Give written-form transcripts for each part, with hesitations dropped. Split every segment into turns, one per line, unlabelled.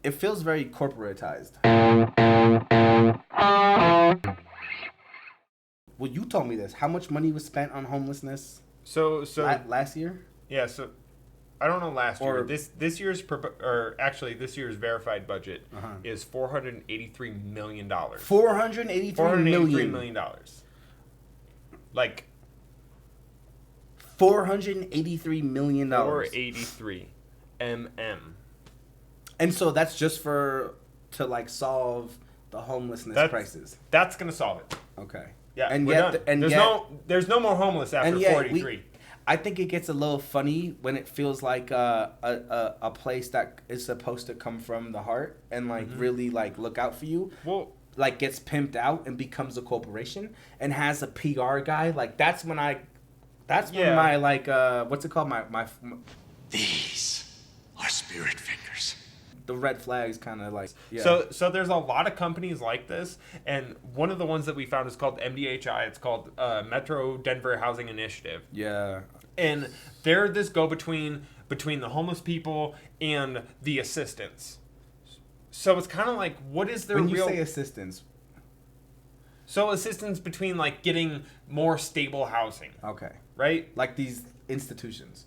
it feels very corporatized. Well, you told me this. How much money was spent on homelessness
So
last year?
yeah. So I don't know last year.
Or
This year's this year's verified budget is $483 million.
$483 million.
Like
$483 million.
483 mm.
And so that's just to like solve the homelessness crisis.
That's gonna solve it.
Okay.
Yeah.
And
we're
yet,
done. There's no more homeless after 483.
I think it gets a little funny when it feels like a place that is supposed to come from the heart and like really like look out for you.
Well,
like gets pimped out and becomes a corporation and has a PR guy. Like that's when my like what's it called? My
These are spirit fingers.
the red flags kind of like
So there's a lot of companies like this, and one of the ones that we found is called MDHI. It's called Metro Denver Housing Initiative.
Yeah.
And they're this go-between between the homeless people and the assistants. So it's kind of like, what is their
when
real...
you say assistance?
So assistance between like getting more stable housing.
Okay.
Right?
Like these institutions.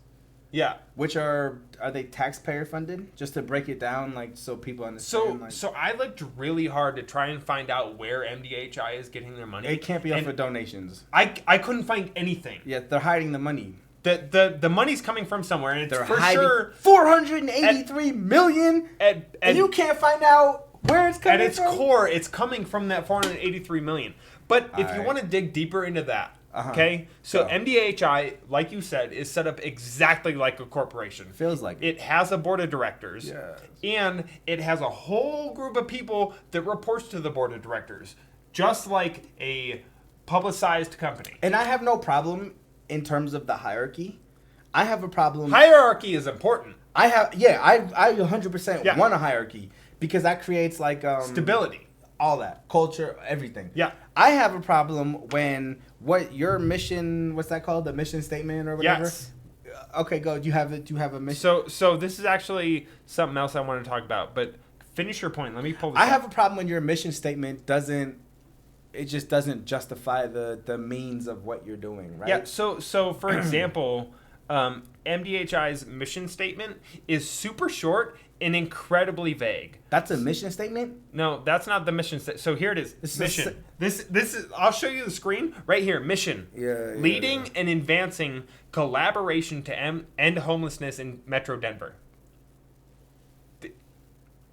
Yeah.
Which are they taxpayer funded? Just to break it down, like so people understand.
So I looked really hard to try and find out where MDHI is getting their money.
It can't be off of donations.
I couldn't find anything.
Yeah, they're hiding the money.
The money's coming from somewhere, and it's
They're
for
hiding
sure
$483 million, and you can't find out where it's coming from.
At its core, it's coming from that $483 million. But if you want to dig deeper into that, okay? So MDHI, like you said, is set up exactly like a corporation.
Feels like
it has a board of directors,
yes.
And it has a whole group of people that reports to the board of directors, just like a publicized company.
And I have no problem in terms of the hierarchy. I have a problem.
Hierarchy is important.
I 100% want a hierarchy because that creates like
stability,
all that culture, everything.
Yeah.
I have a problem when your mission, what's that called? The mission statement or whatever.
Yes.
Okay, go. Do you have a mission?
So this is actually something else I want to talk about, but finish your point. Let me pull this
I
up.
have a problem when your mission statement doesn't justify the means of what you're doing, right?
Yeah, so for example, MDHI's mission statement is super short and incredibly vague.
That's a mission statement?
No, that's not the mission statement. So here it is. Mission. This is I'll show you the screen right here. Mission.
Yeah.
Leading and advancing collaboration to end homelessness in Metro Denver.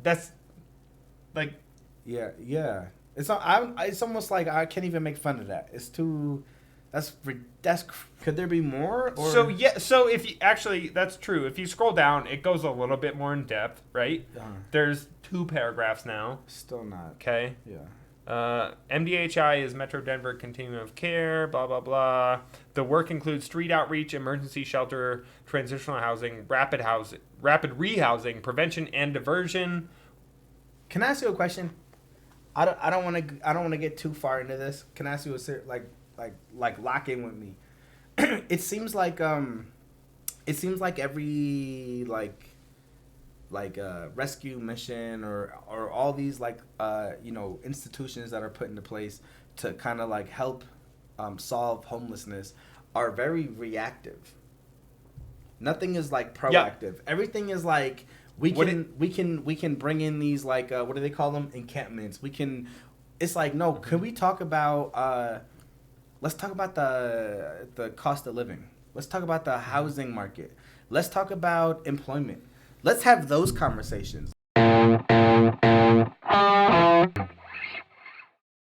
That's like
Yeah. It's almost like I can't even make fun of that. It's too. That's could there be more? Or?
So if you actually, that's true. If you scroll down, it goes a little bit more in depth, right? There's 2 paragraphs now.
Still not.
Okay.
Yeah.
MDHI is Metro Denver Continuum of Care. Blah blah blah. The work includes street outreach, emergency shelter, transitional housing, rapid rehousing, prevention and diversion.
Can I ask you a question? I don't want to get too far into this. Can I ask you like lock in with me? It seems like every rescue mission or all these institutions that are put into place to kind of like help solve homelessness are very reactive. Nothing is like proactive. Yeah. Everything is like we can bring in these like what do they call them, encampments. It's like, no, can we talk about let's talk about the cost of living. Let's talk about the housing market. Let's talk about employment. Let's have those conversations.